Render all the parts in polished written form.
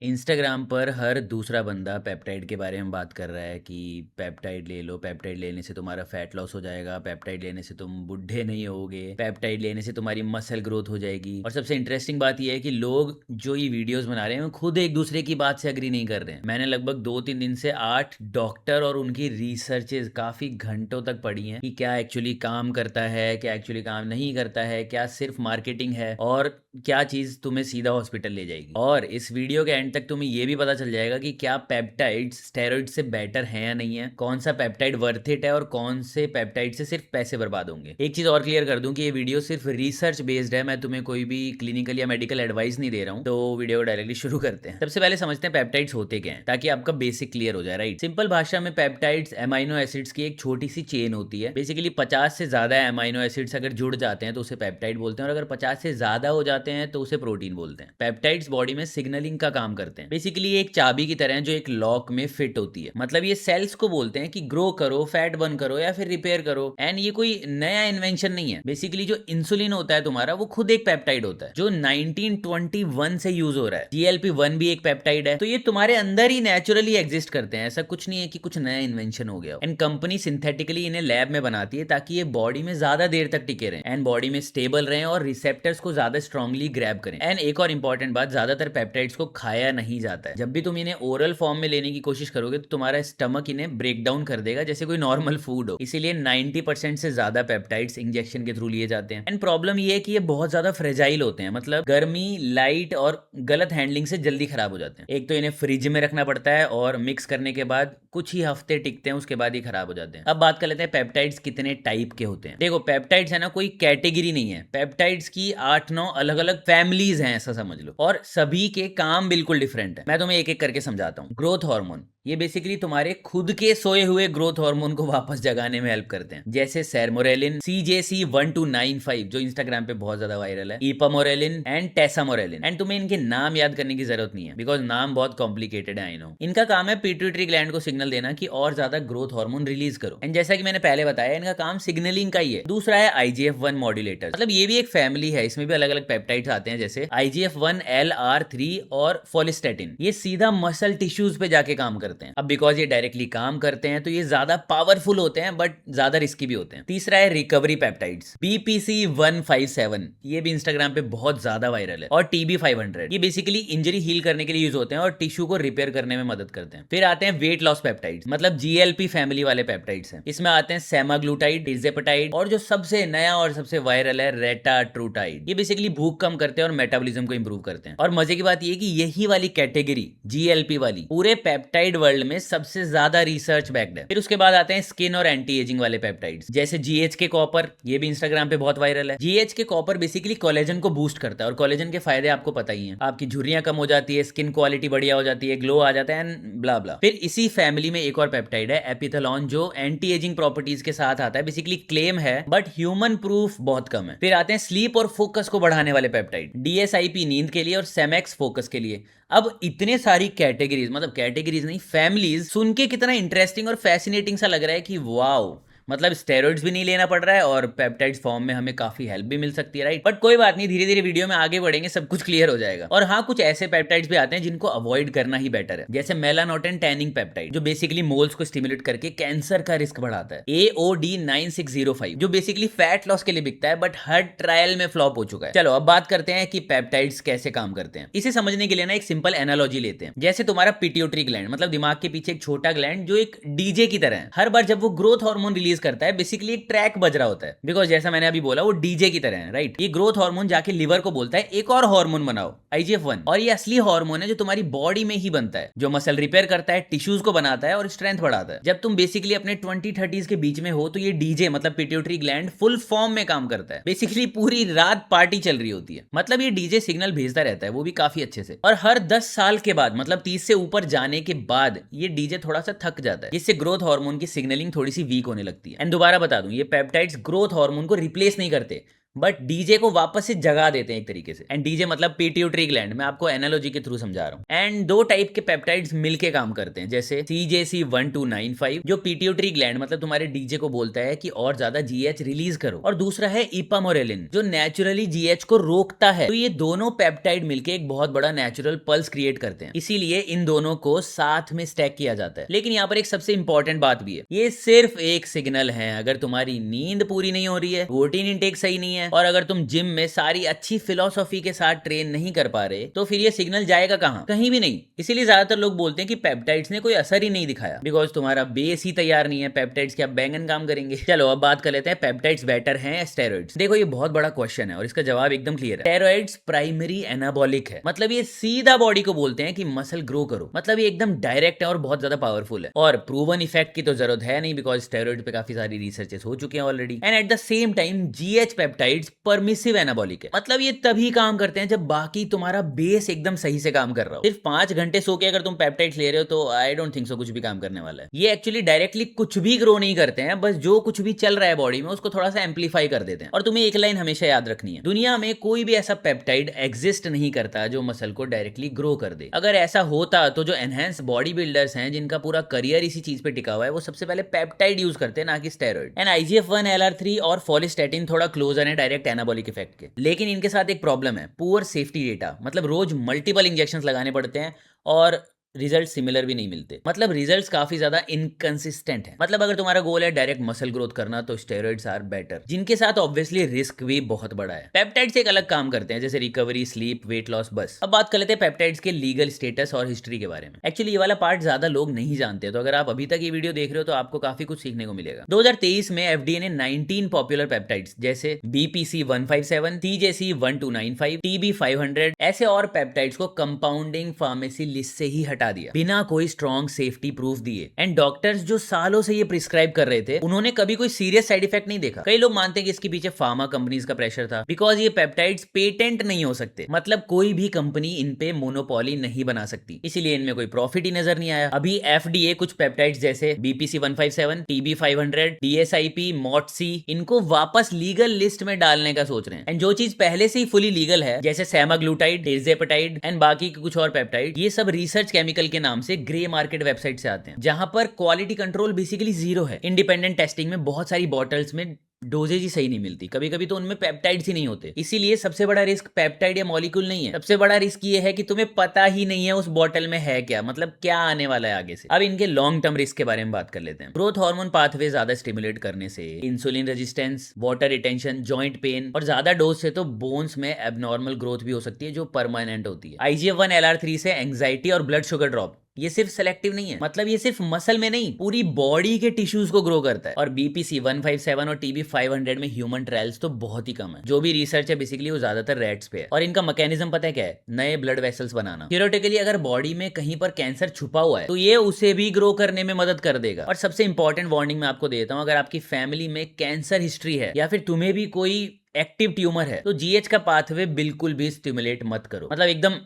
Instagram पर हर दूसरा बंदा पेप्टाइड के बारे में बात कर रहा है कि पेप्टाइड ले लो, पेप्टाइड लेने से तुम्हारा फैट लॉस हो जाएगा, पेप्टाइड लेने से तुम बुढ़े नहीं होगे, पेप्टाइड लेने से तुम्हारी मसल ग्रोथ हो जाएगी। और सबसे इंटरेस्टिंग बात यह है कि लोग जो ये वीडियोस बना रहे हैं वो खुद एक दूसरे की बात से अग्री नहीं कर रहे हैं। मैंने लगभग 2-3 दिन से 8 डॉक्टर और उनकी रिसर्चेज काफ़ी घंटों तक पढ़ी हैं कि क्या एक्चुअली काम करता है, क्या एक्चुअली काम नहीं करता है, क्या सिर्फ मार्केटिंग है और क्या चीज़ तुम्हें सीधा हॉस्पिटल ले जाएगी। और इस वीडियो के एंड तक तुम्हें ये भी पता चल जाएगा कि क्या पेप्टाइड्स स्टेरॉइड से बेटर हैं या नहीं है, कौन सा पेप्टाइड वर्थ इट है और कौन से पेप्टाइड से सिर्फ पैसे बर्बाद होंगे। एक चीज़ और क्लियर कर दूं कि ये वीडियो सिर्फ रिसर्च बेस्ड है, मैं तुम्हें कोई भी क्लिनिकल या मेडिकल एडवाइस नहीं दे रहा हूँ। तो वीडियो को डायरेक्टली शुरू करते हैं। सबसे पहले समझते हैं पेप्टाइड्स होते क्या हैं, ताकि आपका बेसिक क्लियर हो जाए। राइट, सिंपल भाषा में पेप्टाइड्स एमाइनो एसिड्स की एक छोटी सी चेन होती है। बेसिकली 50 से ज्यादा एमाइनो एसिड्स अगर जुड़ जाते हैं तो उसे पेप्टाइड बोलते हैं, और अगर 50 से ज्यादा हो जाते हैं तो उसे प्रोटीन बोलते हैं। पेप्टाइड्स बॉडी में सिग्नलिंग का काम करते हैं। बेसिकली एक चाबी की तरह है जो एक लॉक में फिट होती है। मतलब ये सेल्स को बोलते हैं कि ग्रो करो, फैट बर्न करो या फिर रिपेयर करो। एंड ये कोई नया इन्वेंशन नहीं है। बेसिकली जो इंसुलिन होता है तुम्हारा, वो खुद एक पेप्टाइड होता है जो 1921 से यूज हो रहा है। GLP-1 भी एक पेप्टाइड है। तो ये तुम्हारे अंदर ही नेचुरली एग्जिस्ट करते हैं। ऐसा कुछ नहीं है कि कुछ नया इन्वेंशन हो गया। एंड कंपनी सिंथेटिकली इन्हें लैब में बनाती है ताकि ये बॉडी में ज्यादा देर तक टिके रहें एंड बॉडी में स्टेबल रहें और रिसेप्टर्स को ज्यादा स्ट्रांगली ग्रैब करें। एंड एक और इंपॉर्टेंट बात, ज्यादातर पेप्टाइड्स को खाया नहीं जाता है। जब भी तुम इन्हें ओरल फॉर्म में लेने की कोशिश करोगे तो तुम्हारा स्टमक इन्हें ब्रेक डाउन कर देगा जैसे कोई नॉर्मल फूड हो। इसीलिए 90% से ज्यादा पेप्टाइड्स इंजेक्शन के थ्रू लिए जाते हैं। एंड प्रॉब्लम ये है कि ये बहुत ज्यादा फ्रेजाइल होते हैं। मतलब गर्मी, लाइट और गलत हैंडलिंग से जल्दी खराब हो जाते हैं। एक तो इन्हें फ्रिज में रखना पड़ता है और मिक्स करने के बाद कुछ ही हफ्ते टिकते हैं, उसके बाद ही खराब हो जाते हैं। अब बात कर लेते हैं पेप्टाइड्स कितने टाइप के होते हैं। देखो, पेप्टाइड्स है ना, कोई कैटेगरी नहीं है। पेप्टाइड्स की 8-9 अलग अलग फैमिलीज हैं, ऐसा समझ लो, और सभी के काम बिल्कुल डिफरेंट है। मैं तुम्हें एक एक करके समझाता हूँ। ग्रोथ हार्मोन, ये बेसिकली तुम्हारे खुद के सोए हुए ग्रोथ हार्मोन को वापस जगाने में हेल्प करते हैं, जैसे सेरमोरेलिन, CJC1295 जो इंस्टाग्राम पे बहुत ज्यादा वायरल है, इपामोरेलिन एंड टेसामोरेलिन। एंड तुम्हें इनके नाम याद करने की जरूरत नहीं है बिकॉज नाम बहुत कॉम्प्लिकेटेड है, आई नो। इनका काम है पिट्यूटरी ग्लैंड को सिग्नल देना कि और ज्यादा ग्रोथ हार्मोन रिलीज करो। एंड जैसा कि मैंने पहले बताया, इनका काम सिग्नलिंग का ही है। दूसरा है IGF-1 मॉड्यूलेटर। मतलब ये भी एक फैमिली है, इसमें भी अलग अलग पेप्टाइड्स आते हैं, जैसे IGF-1, LR3 और फोलिस्टेटिन। ये सीधा मसल टिश्यूज पे जाके काम करते हैं। अब बिकॉज ये डायरेक्टली काम करते हैं तो ये ज्यादा पावरफुल होते हैं बट ज्यादा रिस्की भी होते हैं। तीसरा है रिकवरी पेप्टाइड्स, BPC-157। ये भी इंस्टाग्राम पे बहुत ज्यादा वायरल है। और TB-500, ये बेसिकली इंजरी हील करने के लिए यूज होते हैं और टिश्यू को रिपेयर करने में मदद करते हैं। फिर आते हैं वेट लॉस पेप्टाइड्स, मतलब GLP फैमिली वाले पेप्टाइड्स हैं। इसमें आते हैं सेमाग्लूटाइड, टिर्जेपेटाइड और जो सबसे नया और सबसे वायरल है रेटाट्रूटाइड। ये बेसिकली भूख कम करते हैं और मेटाबॉलिज्म को इंप्रूव करते हैं। और मजे की बात ये कि यही वाली कैटेगरी GLP वाली पूरे पेप्टाइड वर्ल्ड में सबसे ज्यादा रिसर्च बैक्ड है। फिर उसके बाद आते हैं स्किन और एंटी एजिंग वाले पेप्टाइड्स, जैसे GHK कॉपर। ये भी इंस्टाग्राम पे बहुत वायरल है। GHK कॉपर बेसिकली कोलेजन को बूस्ट करता है और कोलेजन के फायदे आपको पता ही हैं। आपकी झुर्रियां कम हो जाती है, स्किन क्वालिटी बढ़िया हो जाती है, ग्लो आ जाता है एंड ब्ला ब्ला। फिर इसी फैमिली में एक और पेप्टाइड है एपिथेलॉन, जो एंटी एजिंग प्रॉपर्टीज के साथ आता है। बेसिकली क्लेम है बट ह्यूमन प्रूफ बहुत कम है। फिर आते हैं स्लीप और फोकस को बढ़ाने वाले पेप्टाइड, DSIP नींद के लिए और सेमेक्स फोकस के लिए। अब इतने सारी कैटेगरीज, मतलब कैटेगरीज नहीं, फैमिलीज, सुन के कितना इंटरेस्टिंग और फैसिनेटिंग सा लग रहा है कि वाओ, मतलब स्टेरॉइड्स भी नहीं लेना पड़ रहा है और पेप्टाइड्स फॉर्म में हमें काफी हेल्प भी मिल सकती है। राइट, बट कोई बात नहीं, धीरे धीरे वीडियो में आगे बढ़ेंगे, सब कुछ क्लियर हो जाएगा। और हाँ, कुछ ऐसे पेप्टाइड्स भी आते हैं जिनको अवॉइड करना ही बेटर है, जैसे मेलानोटिन टैनिंग पेप्टाइड, जो बेसिकली मोल्स को स्टिमुलेट करके कैंसर का रिस्क बढ़ाता है। AOD9605, जो बेसिकली फैट लॉस के लिए बिकता है बट हर ट्रायल में फ्लॉप हो चुका है। चलो अब बात करते हैं कि पेप्टाइड्स कैसे काम करते हैं। इसे समझने के लिए ना एक सिंपल एनालॉजी लेते हैं। जैसे तुम्हारा पिट्यूटरी ग्लैंड, मतलब दिमाग के पीछे एक छोटा ग्लैंड जो एक डीजे की तरह है। हर बार जब वो ग्रोथ हार्मोन रिलीज करता है, बेसिकली एक ट्रैक बज रहा होता है, बिकॉज जैसा मैंने अभी बोला वो डीजे की तरह है। राइट, ये ग्रोथ हार्मोन जाके लिवर को बोलता है एक और हार्मोन बनाओ, IGF-1। और ये असली हार्मोन है जो तुम्हारी बॉडी में ही बनता है, जो मसल रिपेयर करता है, टिश्यूज को बनाता है और स्ट्रेंथ बढ़ाता है। जब तुम बेसिकली अपने 20-30s के बीच में हो तो ये डीजे, मतलब पिट्यूटरी ग्लैंड, फुल फॉर्म में काम करता है। बेसिकली पूरी रात पार्टी चल रही होती है। मतलब ये डीजे सिग्नल भेजता रहता है, वो भी काफी अच्छे से। और हर 10 साल के बाद, मतलब 30 से ऊपर जाने के बाद, ये डीजे थोड़ा सा थक जाता है, जिससे ग्रोथ हार्मोन की सिग्नलिंग थोड़ी सी वीक होने लगती है। एंड दोबारा बता दूं, ये पेप्टाइड्स ग्रोथ हार्मोन को रिप्लेस नहीं करते, बट डीजे को वापस से जगा देते हैं एक तरीके से। एंड डीजे मतलब पिट्यूटरी ग्लैंड, मैं आपको एनालॉजी के थ्रू समझा रहा हूँ। एंड दो टाइप के पेप्टाइड्स मिलके काम करते हैं, जैसे CJC1295 जो पिट्यूटरी ग्लैंड मतलब तुम्हारे डीजे को बोलता है कि और ज्यादा जीएच रिलीज करो, और दूसरा है इपामोरेलिन जो नेचुरली जीएच को रोकता है। तो ये दोनों पेप्टाइड मिलके एक बहुत बड़ा नेचुरल पल्स क्रिएट करते हैं, इसीलिए इन दोनों को साथ में स्टैक किया जाता है। लेकिन यहाँ पर एक सबसे इंपॉर्टेंट बात भी है, ये सिर्फ एक सिग्नल है। अगर तुम्हारी नींद पूरी नहीं हो रही है, प्रोटीन इंटेक सही नहीं है, और अगर तुम जिम में सारी अच्छी फिलॉसफी के साथ ट्रेन नहीं कर पा रहे, तो फिर ये सिग्नल जाएगा कहां? कहीं भी नहीं। इसीलिए ज्यादातर लोग बोलते हैं कि पेप्टाइड्स ने कोई असर ही नहीं दिखाया, बिकॉज तुम्हारा बेस ही तैयार नहीं है। पेप्टाइड्स क्या बैंगन काम करेंगे? चलो अब बात कर लेते हैं, पेप्टाइड्स बेटर हैं या स्टेरॉइड्स? देखो ये बहुत बड़ा क्वेश्चन है और इसका जवाब एकदम क्लियर है। स्टेरॉइड्स प्राइमरी एनाबॉलिक है, मतलब ये सीधा बॉडी को बोलते हैं कि मसल ग्रो करो, मतलब ये एकदम डायरेक्ट है और बहुत ज्यादा पावरफुल है। और प्रूवन इफेक्ट की तो जरूरत है नहीं, बिकॉज स्टेरॉइड पे काफी सारी रिसर्चेस हो चुके हैं already. And at the same time GH peptides permissive anabolic है, मतलब ये तभी काम करते हैं जब बाकी तुम्हारा बेस एकदम सही से काम कर रहा हो। सिर्फ 5 घंटे सो के अगर तुम पेप्टाइड्स ले रहे हो तो आई डोंट थिंक सो कुछ भी काम करने वाला है। ये एक्चुअली डायरेक्टली कुछ भी ग्रो नहीं करते हैं, बस जो कुछ भी चल रहा है बॉडी में उसको थोड़ा सा एम्पलीफाई कर देते हैं। और तुम्हें एक लाइन हमेशा याद रखनी है, दुनिया में कोई भी ऐसा पेप्टाइड एग्जिस्ट नहीं करता जो मसल को डायरेक्टली ग्रो कर दे। अगर ऐसा होता तो जो एनहांस बॉडी बिल्डर्स हैं जिनका पूरा करियर इसी चीज पे टिका हुआ है, वो सबसे पहले पेप्टाइड यूज करते हैं, ना कि स्टेरॉइड। एंड IGF-1 LR3 और फॉलिस्टैटिन थोड़ा क्लोजर है डायरेक्ट एनाबॉलिक इफेक्ट के, लेकिन इनके साथ एक प्रॉब्लम है, पुअर सेफ्टी डेटा। मतलब रोज मल्टीपल इंजेक्शंस लगाने पड़ते हैं और रिजल्ट सिमिलर भी नहीं मिलते, मतलब रिजल्ट्स काफी ज्यादा इनकंसिस्टेंट है। मतलब अगर तुम्हारा गोल है डायरेक्ट मसल ग्रोथ करना तो स्टेरॉइड्स आर बेटर, जिनके साथ ऑब्वियसली रिस्क भी बहुत बड़ा है। पेप्टाइड्स एक अलग काम करते हैं, जैसे रिकवरी, स्लीप, वेट लॉस, बस। अब बात कर लेते हैं पेप्टाइड्स के लीगल स्टेटस और हिस्ट्री के बारे में। एक्चुअली ये वाला पार्ट ज्यादा लोग नहीं जानते, तो अगर आप अभी तक ये वीडियो देख रहे हो तो आपको काफी कुछ सीखने को मिलेगा। 2023 में FDA ने 19 पॉपुलर पेप्टाइड्स जैसे BPC-157, TJC-1295, TB-500 ऐसे और पेप्टाइड्स को कंपाउंडिंग फार्मेसी लिस्ट से ही हटा दिया, बिना कोई स्ट्रॉन्ग सेफ्टी प्रूफ दिए। एंड डॉक्टर्स जो सालों से ये प्रिस्क्राइब कर रहे थे, उन्होंने कभी कोई सीरियस साइड इफेक्ट नहीं देखा। कई लोग मानते हैं कि इसके पीछे फार्मा कंपनीज का प्रेशर था, बिकॉज ये पेप्टाइड्स पेटेंट नहीं हो सकते, मतलब कोई भी कंपनी इन पे मोनोपोली नहीं बना सकती, इसीलिए इनमें कोई प्रॉफिट ही नजर नहीं आया। अभी FDA कुछ पेप्टाइड्स जैसे BPC-157, TB-500, DSIP, MOTC इनको वापस लीगल लिस्ट में डालने का सोच रहे हैं। एंड जो चीज पहले से ही फुली लीगल है, जैसे सेमाग्लूटाइड, टिर्जेपेटाइड एंड बाकी के कुछ और पेप्टाइड, ये सब रिसर्च केमिकल के नाम से ग्रे मार्केट वेबसाइट से आते हैं, जहां पर क्वालिटी कंट्रोल बेसिकली जीरो है। इंडिपेंडेंट टेस्टिंग में बहुत सारी बॉटल्स में डोजेज ही सही नहीं मिलती, कभी कभी तो उनमें पेप्टाइड्स ही नहीं होते। इसीलिए सबसे बड़ा रिस्क पेप्टाइड या मॉलिक्यूल नहीं है, सबसे बड़ा रिस्क ये है कि तुम्हें पता ही नहीं है उस बॉटल में है क्या, मतलब क्या आने वाला है आगे से। अब इनके लॉन्ग टर्म रिस्क के बारे में बात कर लेते हैं। ग्रोथ हार्मोन पाथवे ज्यादा स्टिमुलेट करने से insulin resistance, water retention, joint pain, और ज्यादा डोज से तो बोन्स में एबनॉर्मल ग्रोथ भी हो सकती है जो परमानेंट होती है। IGF-1 LR3 से एंग्जाइटी और ब्लड शुगर ड्रॉप, ये सिर्फ सेलेक्टिव नहीं है, मतलब ये सिर्फ मसल में नहीं पूरी बॉडी के टिश्यूज को ग्रो करता है। और BPC-157 और TB-500 में ह्यूमन ट्रायल्स तो बहुत ही कम है, जो भी रिसर्च है बेसिकली वो ज्यादातर रैट्स पे है। और इनका मैकेनिज्म पता है क्या है? नए ब्लड वेसल्स बनाना। थियोरेटिकली अगर बॉडी में कहीं पर कैंसर छुपा हुआ है तो ये उसे भी ग्रो करने में मदद कर देगा। और सबसे इंपॉर्टेंट वार्निंग मैं आपको देता हूं, अगर आपकी फैमिली में कैंसर हिस्ट्री है या फिर तुम्हें भी कोई एक्टिव ट्यूमर है तो GH का पाथवे बिल्कुल भी स्टिमुलेट मत करो, मतलब एकदम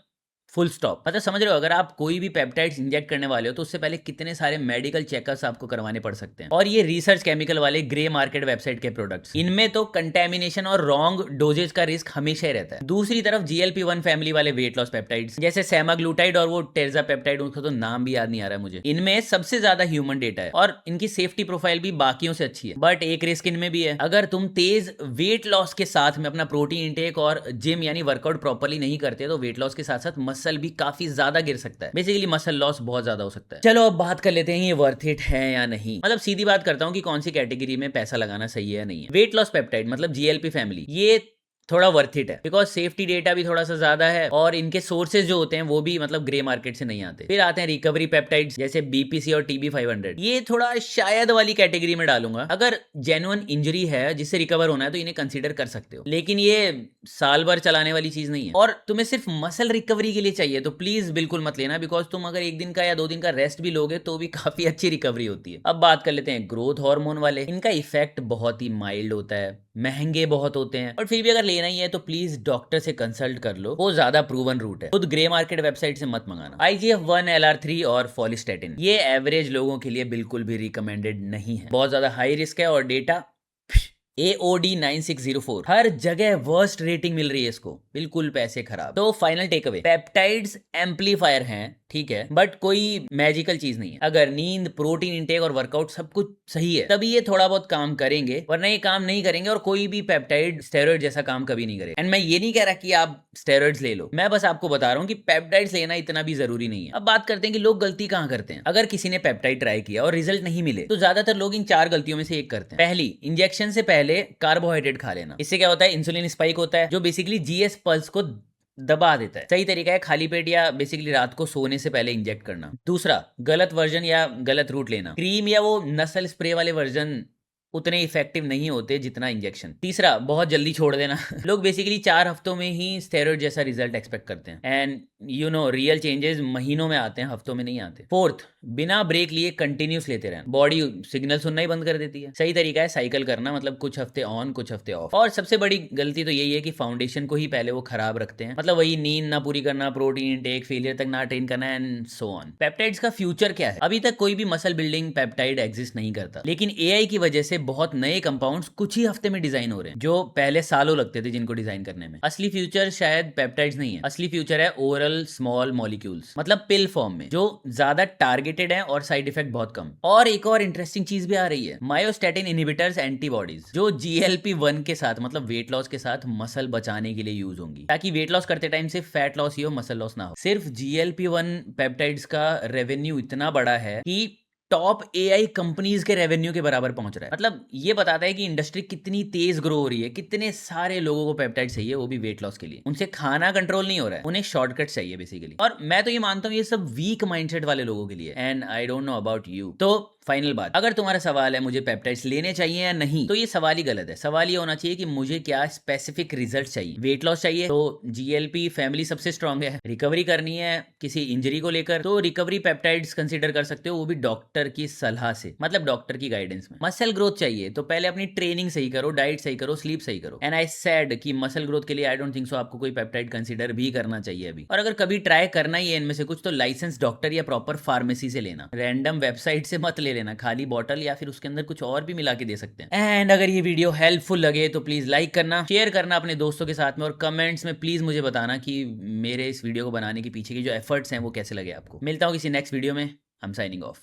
फुल स्टॉप। मतलब समझ रहे हो, अगर आप कोई भी पेप्टाइड्स इंजेक्ट करने वाले हो तो उससे पहले कितने सारे मेडिकल चेकअप्स आपको करवाने पड़ सकते हैं। और ये रिसर्च केमिकल वाले ग्रे मार्केट वेबसाइट के प्रोडक्ट्स, इनमें तो कंटेमिनेशन और रॉन्ग डोजेज का रिस्क हमेशा ही रहता है। दूसरी तरफ GLP-1 फैमिली वाले वेट लॉस पेप्टाइड्स जैसे सेमाग्लूटाइड और वो टेर्जापेप्टाइड, उनका तो नाम भी याद नहीं आ रहा है मुझे, इनमें सबसे ज्यादा ह्यूमन डेटा है और इनकी सेफ्टी प्रोफाइल भी बाकियों से अच्छी है। बट एक रिस्क इनमें भी है, अगर तुम तेज वेट लॉस के साथ में अपना प्रोटीन इंटेक और जिम यानी वर्कआउट प्रॉपर्ली नहीं करते तो वेट लॉस के साथ साथ मसल भी काफी ज्यादा गिर सकता है, बेसिकली मसल लॉस बहुत ज्यादा हो सकता है। चलो अब बात कर लेते हैं ये वर्थ इट है या नहीं। मतलब सीधी बात करता हूं कि कौन सी कैटेगरी में पैसा लगाना सही है या नहीं है। वेट लॉस पेप्टाइड मतलब GLP फैमिली, ये थोड़ा वर्थ इट है, बिकॉज सेफ्टी डेटा भी थोड़ा सा ज्यादा है और इनके सोर्सेज जो होते हैं वो भी मतलब ग्रे मार्केट से नहीं आते। फिर आते हैं रिकवरी पेप्टाइड्स जैसे BPC और TB-500, ये थोड़ा शायद वाली कैटेगरी में डालूंगा। अगर जेन्युइन इंजरी है जिससे रिकवर होना है तो इन्हें कंसीडर कर सकते हो, लेकिन ये साल भर चलाने वाली चीज नहीं है। और तुम्हें सिर्फ मसल रिकवरी के लिए चाहिए तो प्लीज बिल्कुल मत लेना, बिकॉज तुम अगर 1 दिन का या 2 दिन का रेस्ट भी लोगे तो भी काफी अच्छी रिकवरी होती है। अब बात कर लेते हैं ग्रोथ हार्मोन वाले, इनका इफेक्ट बहुत ही माइल्ड होता है, महंगे बहुत होते हैं, और फिर भी अगर लेना ही है तो प्लीज डॉक्टर से कंसल्ट कर लो, वो ज्यादा प्रूवन रूट है। खुद ग्रे मार्केट वेबसाइट से मत मंगाना। IGF-1 LR3 और फॉलिस्टैटिन ये एवरेज लोगों के लिए बिल्कुल भी रिकमेंडेड नहीं है, बहुत ज्यादा हाई रिस्क है और डेटा AOD9604 हर जगह वर्स्ट रेटिंग मिल रही है इसको, बिल्कुल पैसे खराब। तो final take away, peptides amplifier हैं, ठीक है, बट कोई मैजिकल चीज नहीं है। अगर नींद, प्रोटीन इंटेक और वर्कआउट सब कुछ सही है तभी ये थोड़ा बहुत काम करेंगे, वरना ये काम नहीं करेंगे। और कोई भी पेप्टाइड स्टेरॉइड जैसा काम कभी नहीं करेगा। एंड मैं ये नहीं कह रहा कि आप स्टेरॉइड्स ले लो, मैं बस आपको बता रहा हूँ कि पेप्टाइड्स लेना इतना भी जरूरी नहीं है। अब बात करते हैं कि लोग गलती कहाँ करते हैं। अगर किसी ने पेप्टाइड ट्राई किया और रिजल्ट नहीं मिले तो ज्यादातर लोग इन 4 गलतियों में से एक करते हैं। पहली, इंजेक्शन से पहले कार्बोहाइड्रेट खा लेना। इससे क्या होता है, इंसुलिन स्पाइक होता है जो बेसिकली जीएस पल्स को दबा देता है। सही तरीका है खाली पेट या बेसिकली रात को सोने से पहले इंजेक्ट करना। दूसरा, गलत वर्जन या गलत रूट लेना। क्रीम या वो नसल स्प्रे वाले वर्जन उतने इफेक्टिव नहीं होते जितना इंजेक्शन। तीसरा, बहुत जल्दी छोड़ देना। लोग बेसिकली 4 हफ्तों में ही स्टेरॉइड जैसा रिजल्ट एक्सपेक्ट करते हैं एंड रियल चेंजेस महीनों में आते हैं, हफ्तों में नहीं आते। फोर्थ, बिना ब्रेक लिए कंटिन्यूस लेते रहना। बॉडी सिग्नल सुनना ही बंद कर देती है। सही तरीका है साइकिल करना, मतलब कुछ हफ्ते ऑन कुछ हफ्ते ऑफ। और सबसे बड़ी गलती तो यही है कि फाउंडेशन को ही पहले वो खराब रखते हैं, मतलब वही नींद ना पूरी करना, प्रोटीन इनटेक, फेलियर तक ना ट्रेन करना एंड सो ऑन। पेप्टाइड्स का फ्यूचर क्या है? अभी तक कोई भी मसल बिल्डिंग पेप्टाइड एग्जिस्ट नहीं करता, लेकिन एआई की वजह से बहुत नए कंपाउंड्स कुछ ही हफ्ते में डिजाइन हो रहे हैं जो पहले सालों लगते थे जिनको डिजाइन करने में। असली फ्यूचर शायद पेप्टाइड्स नहीं है, असली फ्यूचर है ओरल स्मॉल मॉलिक्यूल्स, मतलब पिल फॉर्म में, जो ज्यादा टारगेटेड है और साइड इफेक्ट बहुत कम। और एक और इंटरेस्टिंग चीज भी आ रही है, मायोस्टैटिन इनहिबिटर्स एंटीबॉडीज, जो GLP-1 के साथ, मतलब वेट लॉस के साथ मसल बचाने के लिए यूज होंगी, ताकि वेट लॉस करते टाइम सिर्फ फैट लॉस ही हो, मसल लॉस ना हो। सिर्फ GLP-1 पेप्टाइड्स का रेवेन्यू इतना बड़ा है कि टॉप एआई कंपनीज के रेवेन्यू के बराबर पहुंच रहा है। मतलब ये बताता है कि इंडस्ट्री कितनी तेज ग्रो हो रही है, कितने सारे लोगों को पेप्टाइड चाहिए, वो भी वेट लॉस के लिए। उनसे खाना कंट्रोल नहीं हो रहा है, उन्हें शॉर्टकट चाहिए बेसिकली। और मैं तो ये मानता हूँ ये सब वीक माइंडसेट वाले लोगों के लिए, and I don't know about you. तो फाइनल बात, अगर तुम्हारा सवाल है मुझे पेप्टाइड्स लेने चाहिए या नहीं, तो ये सवाल ही गलत है। सवाल ये होना चाहिए कि मुझे क्या स्पेसिफिक रिजल्ट चाहिए। वेट लॉस चाहिए तो GLP फैमिली सबसे स्ट्रांग है। रिकवरी करनी है किसी इंजरी को लेकर तो रिकवरी पेप्टाइड्स कंसीडर कर सकते हो, वो भी डॉक्टर की सलाह से, मतलब डॉक्टर की गाइडेंस में। मसल ग्रोथ चाहिए तो पहले अपनी ट्रेनिंग सही करो, डाइट सही करो, स्लीप सही करो। एंड आई सेड कि मसल ग्रोथ के लिए आई डोंट थिंक सो आपको कोई पेप्टाइड कंसीडर भी करना चाहिए अभी। और अगर कभी ट्राई करना ही है इनमें से कुछ, तो लाइसेंस डॉक्टर या प्रॉपर फार्मेसी से लेना, रैंडम वेबसाइट से मत ले लेना खाली बॉटल, या फिर उसके अंदर कुछ और भी मिला के दे सकते हैं। एंड अगर ये वीडियो हेल्पफुल लगे तो प्लीज लाइक करना, शेयर करना अपने दोस्तों के साथ में, और कमेंट्स में प्लीज मुझे बताना कि मेरे इस वीडियो को बनाने के पीछे की जो एफर्ट्स हैं वो कैसे लगे आपको। मिलता हूँ किसी नेक्स्ट वीडियो में। I am signing off.